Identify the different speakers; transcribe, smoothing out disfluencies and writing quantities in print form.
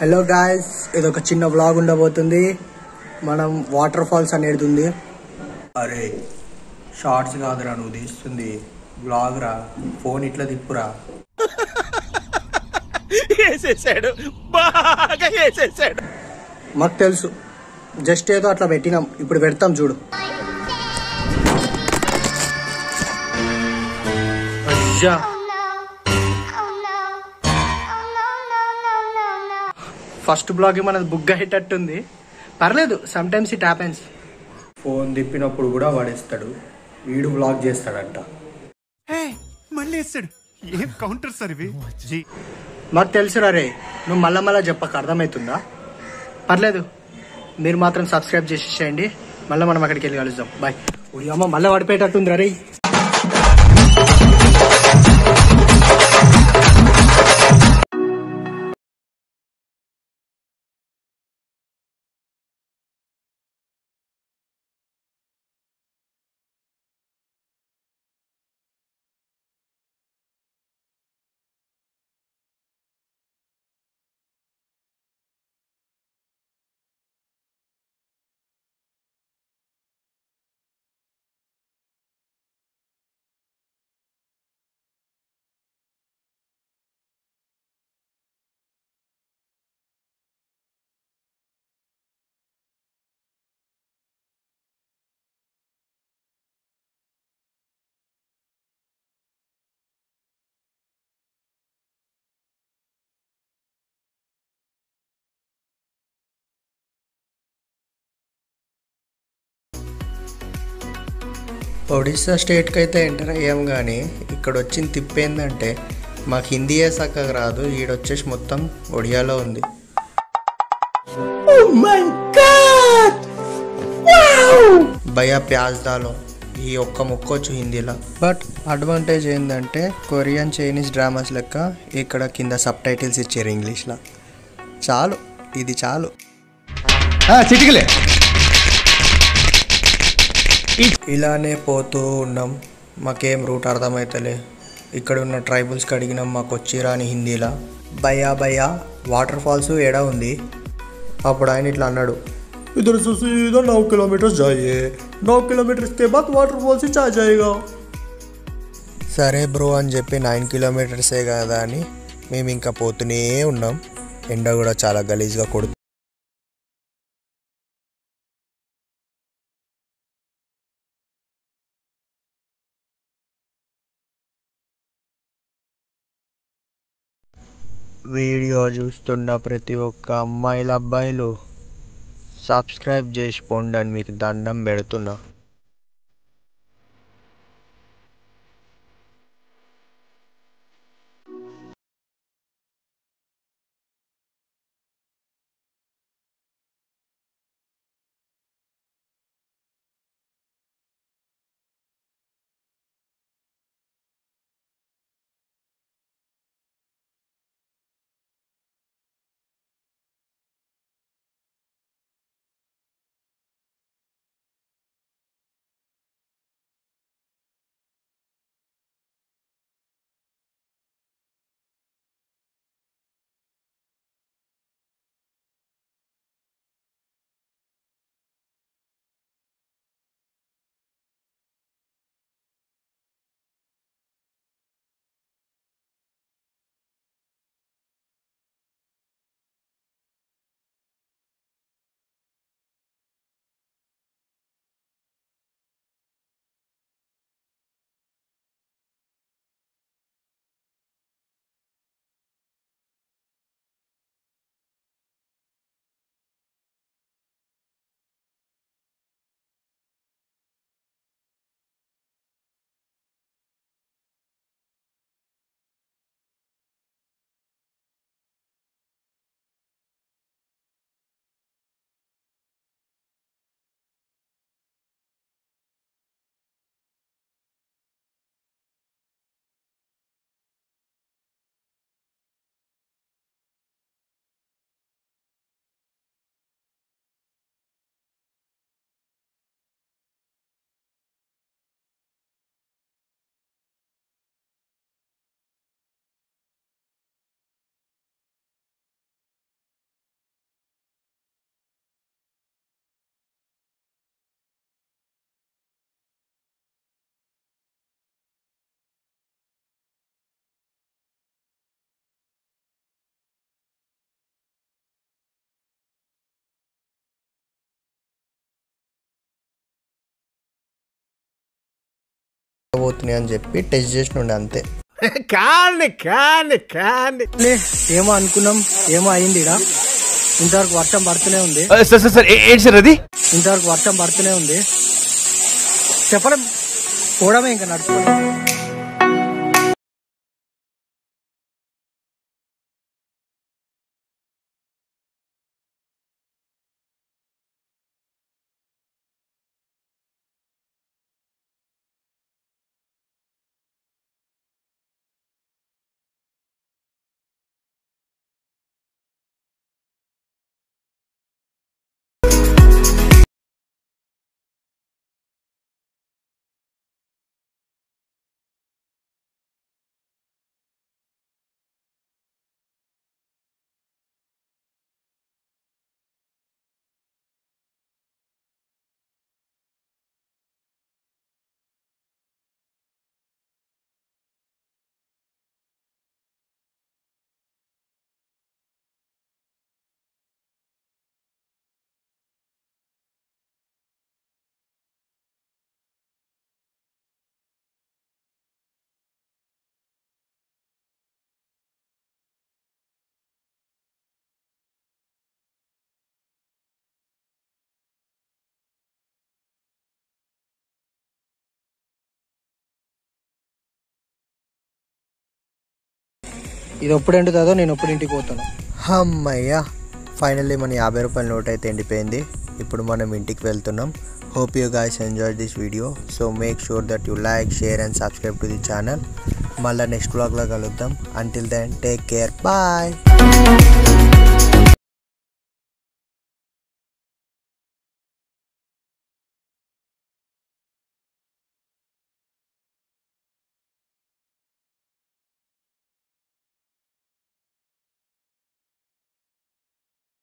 Speaker 1: Hello guys, ఇది ఒక చిన్న వ్లాగ్ ఉండబోతుంది. మనం వాటర్ ఫాల్స్ అనేది ఉంది. అరే షార్ట్స్ కాదురా నువ్వు తీస్తుంది, వ్లాగ్ రా. ఫోన్ ఇట్లా తిప్పురా. బాగా వేసేసాడు. మాకు తెలుసు, జస్ట్ ఏదో అట్లా పెట్టినాం, ఇప్పుడు పెడతాం చూడు. అయ్యా ఫస్ట్ బ్లాగ్ మనది బుక్ అయ్యేటట్టుంది. పర్లేదు, sometimes it happens. Phone తిప్పినప్పుడు కూడా వాడేస్తాడు. వీడు బ్లాగ్ చేస్తాడంట.
Speaker 2: మళ్ళీ వేస్తాడు. ఏం కౌంటర్ సార్ ఇవి?
Speaker 1: మాకు తెలుసురా రే, నువ్వు మళ్ళా చెప్పక అర్థమవుతుందా? పర్లేదు, మీరు మాత్రం సబ్స్క్రైబ్ చేసేసేయండి. మళ్ళీ మనం అక్కడికి వెళ్ళి కలుద్దాం. బాయ్. ఉడి అమ్మ మళ్ళీ పడిపోయేటట్టుందిరా రే. ఒడిస్సా స్టేట్కి అయితే ఎంటర్ అయ్యాం, కానీ ఇక్కడ వచ్చిన తిప్పేందంటే మాకు హిందీయే చక్కగా రాదు. ఈడొచ్చేసి మొత్తం ఒడియాలో ఉంది. భయా ప్యాజ్ దాలో ఈ ఒక్క ముక్కొచ్చు హిందీలో. బట్ అడ్వాంటేజ్ ఏంటంటే కొరియన్ చైనీస్ డ్రామాస్ లెక్క ఇక్కడ కింద సబ్ టైటిల్స్ ఇచ్చారు ఇంగ్లీష్లో. చాలు, ఇది చాలు.
Speaker 2: చిటికలే
Speaker 1: ఇలానే పోతూ ఉన్నాం. మాకేం రూట్ అర్థమవుతలే. ఇక్కడ ఉన్న ట్రైబల్స్కి అడిగినాం, మాకు వచ్చిరా అని హిందీలా. భయ్యా వాటర్ ఫాల్స్ ఏడా ఉంది? అప్పుడు ఆయన ఇట్లా అన్నాడు, ఇద్దరు చూసి 9 కిలోమీటర్స్ జాయే, 9 కిలోమీటర్స్కే బాద్ వాటర్ ఫాల్స్ చా జాయేగా. సరే బ్రో అని చెప్పి 9 కిలోమీటర్సే కదా అని మేము ఇంకా పోతూనే ఉన్నాం. ఎండ కూడా చాలా గలీజ్గా కొడుతుంది. వీడియో చూస్తున్న ప్రతి ఒక్క అమ్మాయిలు అబ్బాయిలు సబ్స్క్రైబ్ చేసి పోండి అని మీకు దండం పెడుతున్నా. పోతున్నాయి అని చెప్పి టెస్ట్ చేసినుండే అంతే.
Speaker 3: ఏమో అనుకున్నాం, ఏమో అయింది. ఇంతవరకు వర్షం పడుతూనే ఉంది.
Speaker 4: ఏంటి సార్ అది?
Speaker 3: ఇంతవరకు వర్షం పడుతూనే ఉంది. చెప్పడం పోవడమే ఇంకా నడుచుకోవడం. ఇది ఎప్పుడు ఎండుతుందో నేను ఎప్పుడు ఇంటికి పోతాను.
Speaker 1: అమ్మయ్యా, ఫైనల్లీ మన 50 రూపాయల నోట్ అయితే ఎండిపోయింది. ఇప్పుడు మనం ఇంటికి వెళ్తున్నాం. Hope you guys enjoyed this video. So make sure that you like, share and subscribe to the channel. మళ్ళీ నెక్స్ట్ vlog లో కలుద్దాం. Until then, take care. Bye.